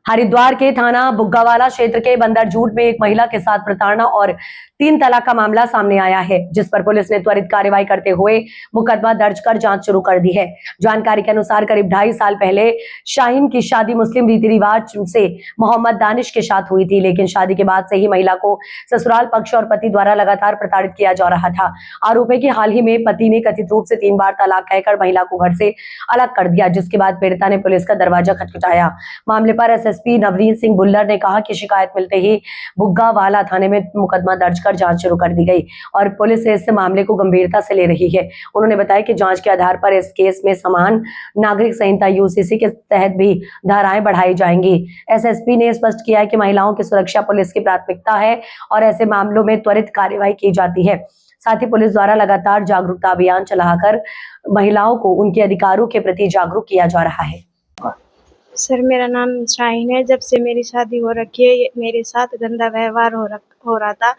हरिद्वार के थाना बुग्गावाला क्षेत्र के बंदरझूट में एक महिला के साथ प्रताड़ना और 3 तलाक का मामला सामने आया है, जिस पर पुलिस ने त्वरित कार्रवाई करते हुए मुकदमा दर्ज कर जांच शुरू कर दी है। जानकारी के अनुसार करीब 2.5 साल पहले शाहीन की शादी मुस्लिम रीति रिवाज से मोहम्मद दानिश के साथ हुई थी, लेकिन शादी के बाद से ही महिला को ससुराल पक्ष और पति द्वारा लगातार प्रताड़ित किया जा रहा था। आरोप है कि हाल ही में पति ने कथित रूप से 3 बार तलाक कहकर महिला को घर से अलग कर दिया, जिसके बाद पीड़िता ने पुलिस का दरवाजा खटखटाया। मामले पर एसएसपी नवनीत सिंह बुल्लर ने कहा कि शिकायत मिलते ही बुग्गावाला थाने में मुकदमा दर्ज कर जांच शुरू कर दी गई और पुलिस इस मामले को गंभीरता से ले रही है। उन्होंने बताया कि जांच के आधार पर इस केस में समान नागरिक संहिता यूसीसी के तहत भी धाराएं बढ़ाई जाएंगी। एसएसपी ने स्पष्ट किया है कि महिलाओं की सुरक्षा पुलिस की प्राथमिकता है और ऐसे मामलों में त्वरित कार्रवाई की जाती है। साथ ही पुलिस द्वारा लगातार जागरूकता अभियान चलाकर महिलाओं को उनके अधिकारों के प्रति जागरूक किया जा रहा है। सर, मेरा नाम शाहीन है। जब से मेरी शादी हो रखी है, मेरे साथ गंदा व्यवहार हो रहा था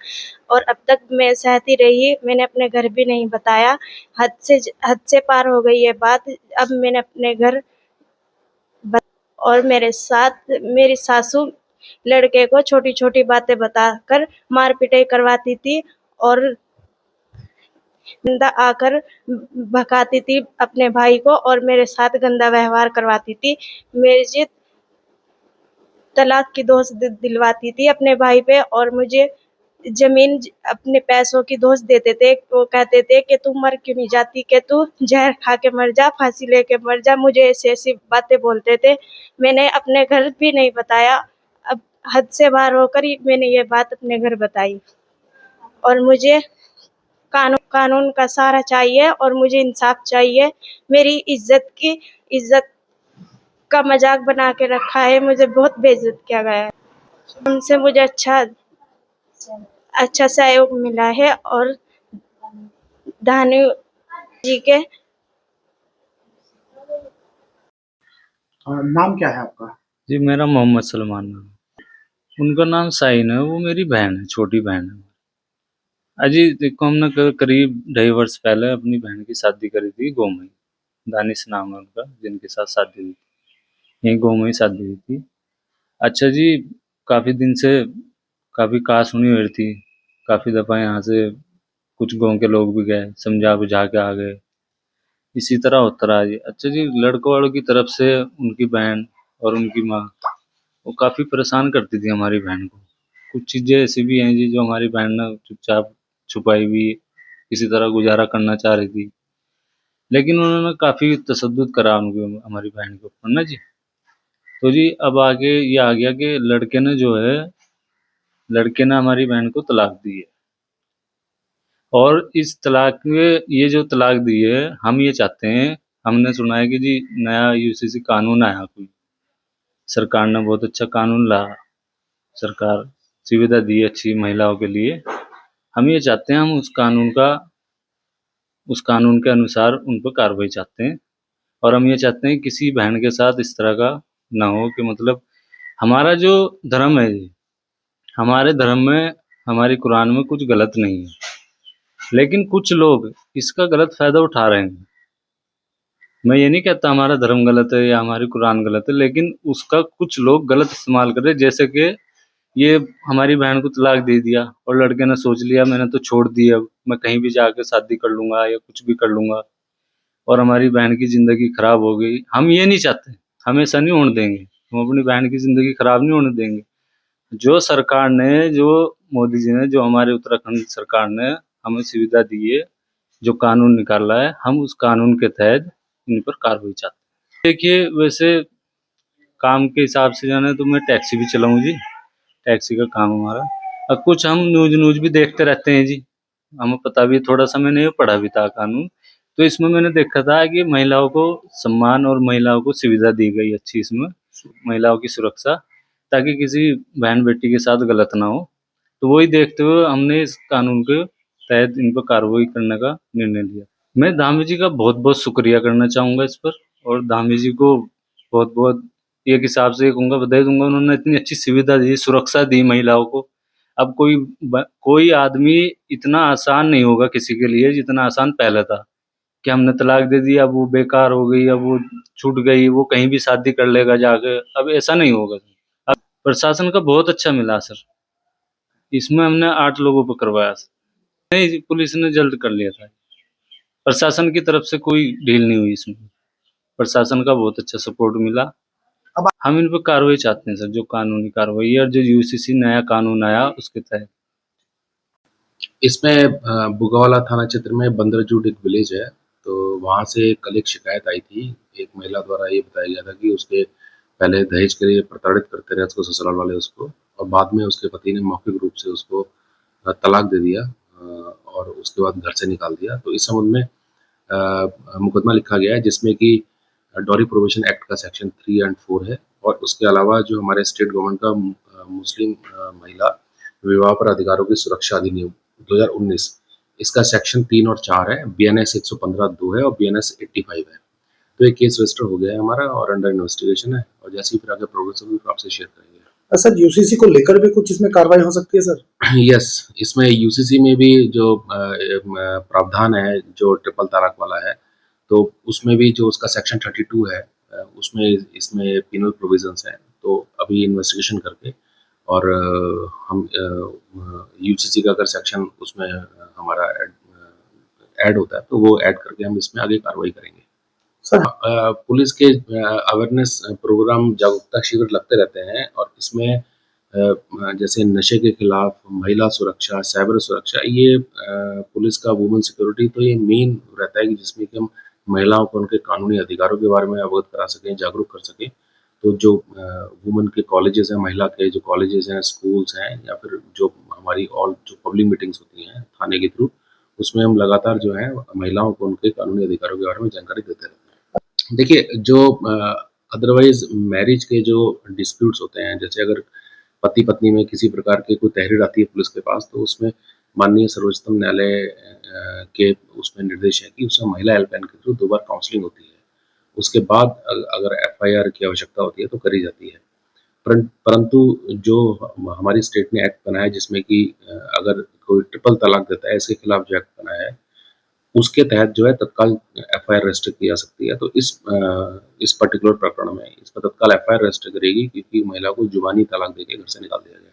और अब तक मैं सहती रही। मैंने अपने घर भी नहीं बताया। हद से पार हो गई ये बात। अब मैंने अपने घर और मेरे साथ मेरी सासू लड़के को छोटी छोटी बातें बताकर मार पिटाई करवाती थी और गंदा आकर भगाती थी अपने भाई को और मेरे साथ गंदा व्यवहार करवाती थी। मेरे से तलाक की दोष दिलवाती थी अपने भाई पे और मुझे जमीन अपने पैसों की दोष देते थे। वो कहते थे कि तू मर क्यों नहीं जाती, कि तू जहर खा के मर जा, फांसी लेके मर जा। मुझे ऐसी बातें बोलते थे। मैंने अपने घर भी नहीं बताया। अब हद से बाहर होकर मैंने ये बात अपने घर बताई और मुझे कानून का सहारा चाहिए और मुझे इंसाफ चाहिए। मेरी इज्जत का मजाक बना के रखा है। मुझे बहुत बेइज्जत किया गया है। उनसे मुझे अच्छा सहयोग मिला है और धानी जी के नाम क्या है आपका? जी, मेरा मोहम्मद सलमान नाम है। उनका नाम शाहीन है। वो मेरी बहन है, छोटी बहन है। अजी देखो, हमने करीब 2.5 वर्ष पहले अपनी बहन की शादी करी थी गाँव में। दानिश नाम है उनका, जिनके साथ शादी हुई थी। यहीं गाँव में ही शादी हुई थी। अच्छा जी, काफ़ी दिन से काफ़ी कहा सुनी हुई थी। काफ़ी दफ़ा यहाँ से कुछ गाँव के लोग भी गए, समझा बुझा के आ गए। इसी तरह होता रहा जी। अच्छा जी, लड़कों वालों की तरफ से उनकी बहन और उनकी माँ वो काफ़ी परेशान करती थी हमारी बहन को। कुछ चीज़ें ऐसी भी हैं जी जो हमारी बहन ने चुपचाप छुपाई हुई किसी तरह गुजारा करना चाह रही थी, लेकिन उन्होंने काफ़ी तशद्दुद करा उनकी हमारी बहन के ऊपर ना जी। तो जी अब आगे ये आ गया कि लड़के ने हमारी बहन को तलाक दी है और इस तलाक में ये जो तलाक दी है, हम ये चाहते हैं, हमने सुना है कि जी नया यूसीसी कानून आया कोई, सरकार ने बहुत अच्छा कानून लाया, सरकार सुविधा दी अच्छी महिलाओं के लिए। हम ये चाहते हैं, हम उस कानून के अनुसार उन पर कार्रवाई चाहते हैं और हम ये चाहते हैं किसी बहन के साथ इस तरह का ना हो कि मतलब हमारा जो धर्म है जी, हमारे धर्म में हमारी कुरान में कुछ गलत नहीं है, लेकिन कुछ लोग इसका गलत फ़ायदा उठा रहे हैं। मैं ये नहीं कहता हमारा धर्म गलत है या हमारी कुरान गलत है, लेकिन उसका कुछ लोग गलत इस्तेमाल कर रहे हैं। जैसे कि ये हमारी बहन को तलाक दे दिया और लड़के ने सोच लिया मैंने तो छोड़ दी, अब मैं कहीं भी जाके शादी कर लूँगा या कुछ भी कर लूँगा और हमारी बहन की ज़िंदगी ख़राब हो गई। हम ये नहीं चाहते, हम ऐसा नहीं होने देंगे, हम अपनी बहन की ज़िंदगी ख़राब नहीं होने देंगे। जो सरकार ने, जो मोदी जी ने, जो हमारे उत्तराखंड सरकार ने हमें सुविधा दी है, जो कानून निकाला है, हम उस कानून के तहत इन पर कार्रवाई चाहते हैं। देखिए, वैसे काम के हिसाब से जाने तो मैं टैक्सी भी चलाऊँ जी, टैक्सी का काम हमारा। और कुछ हम न्यूज़ भी देखते रहते हैं जी, हमें पता भी थोड़ा सा, मैंने ये पढ़ा भी था कानून, तो इसमें मैंने देखा था कि महिलाओं को सम्मान और महिलाओं को सुविधा दी गई अच्छी, इसमें महिलाओं की सुरक्षा, ताकि किसी बहन बेटी के साथ गलत ना हो। तो वही देखते हुए हमने इस कानून के तहत इन पर कार्रवाई करने का निर्णय लिया। मैं धामी जी का बहुत बहुत शुक्रिया करना चाहूँगा इस पर, और धामी जी को बहुत बहुत एक हिसाब से कहूँगा बधाई दूंगा। उन्होंने इतनी अच्छी सुविधा दी, सुरक्षा दी महिलाओं को। अब कोई आदमी इतना आसान नहीं होगा किसी के लिए जितना आसान पहले था कि हमने तलाक दे दिया, अब वो बेकार हो गई, अब वो छूट गई, वो कहीं भी शादी कर लेगा जाके। अब ऐसा नहीं होगा। प्रशासन का बहुत अच्छा मिला सर। इसमें हमने 8 लोगों को करवाया सर। नहीं, पुलिस ने जल्द कर लिया था। प्रशासन की तरफ से कोई ढील नहीं हुई इसमें। प्रशासन का बहुत अच्छा सपोर्ट मिला। हम इन पे कार्रवाई चाहते हैं सर, जो कानूनी कार्रवाई है और जो यूसीसी नया कानून आया उसके तहत। इसमें बुगावाला थाना क्षेत्र में बंदरजूट एक विलेज है, तो वहाँ से कल एक शिकायत आई थी। एक महिला द्वारा ये बताया गया था कि उसके पहले दहेज के लिए प्रताड़ित करते रहे उसको ससुराल वाले उसको, और बाद में उसके पति ने मौखिक रूप से उसको तलाक दे दिया और उसके बाद घर से निकाल दिया। तो इस संबंध में मुकदमा लिखा गया है, जिसमें कि डॉरी प्रोहिबिशन एक्ट का सेक्शन 3 और 4 है, और उसके अलावा जो हमारे स्टेट गवर्नमेंट का मुस्लिम महिला विवाह पर अधिकारों की सुरक्षा अधिनियम 2019, इसका सेक्शन 3 और 4 है, BNS 115(2) है और BNS 85 है। तो ये केस रजिस्टर हो गया है हमारा और अंडर इन्वेस्टिगेशन है, और जैसे ही फिर आगे प्रोग्रेस होगी फिर आपसे शेयर करेंगे। सर यूसीसी को लेकर भी कुछ इसमें कार्रवाई हो सकती है सर? यस, इसमें यूसीसी में भी जो प्रावधान है जो ट्रिपल तलाक वाला है, तो उसमें भी जो उसका सेक्शन 32 है, उसमें इसमें पिनल प्रोविजंस हैं। तो अभी इन्वेस्टिगेशन करके और हम यूसीसी का अगर सेक्शन उसमें हमारा ऐड होता है तो वो ऐड करके हम इसमें आगे कार्रवाई करेंगे। सर पुलिस के अवेयरनेस प्रोग्राम जागरूकता शिविर लगते रहते हैं, और इसमें जैसे नशे के खिलाफ, महिला सुरक्षा, साइबर सुरक्षा, ये पुलिस का वुमेन सिक्योरिटी, तो ये मेन रहता है कि जिसमें कि हम महिलाओं को उनके कानूनी अधिकारों के बारे में अवगत करा सकें, जागरूक कर सकें। तो जो वुमेन के कॉलेजेस हैं, महिला के जो कॉलेजेस हैं, स्कूल्स हैं, या फिर जो हमारी ऑल जो पब्लिक मीटिंग्स होती हैं थाने के थ्रू, उसमें हम लगातार जो है महिलाओं को उनके कानूनी अधिकारों के बारे में जानकारी देते रहते हैं। देखिए, जो अदरवाइज मैरिज के जो डिस्प्यूट्स होते हैं, जैसे अगर पति पत्नी में किसी प्रकार की कोई तहरीर आती है पुलिस के पास, तो उसमें माननीय सर्वोच्चतम न्यायालय के उसमें निर्देश है कि उसमें महिला हेल्पलाइन के थ्रू 2 बार काउंसलिंग होती है। उसके बाद अगर FIR की आवश्यकता होती है तो करी जाती है। परंतु जो हमारी स्टेट ने एक्ट बनाया है, जिसमें कि अगर कोई ट्रिपल तलाक देता है, इसके खिलाफ जो एक्ट बनाया है, उसके तहत जो है तत्काल FIR रजिस्टर की जा सकती है। तो इस पर्टिकुलर प्रकरण में इस पर तत्काल FIR रजिस्टर करेगी, क्योंकि महिला को जुबानी तलाक देके घर से निकाल दिया गया।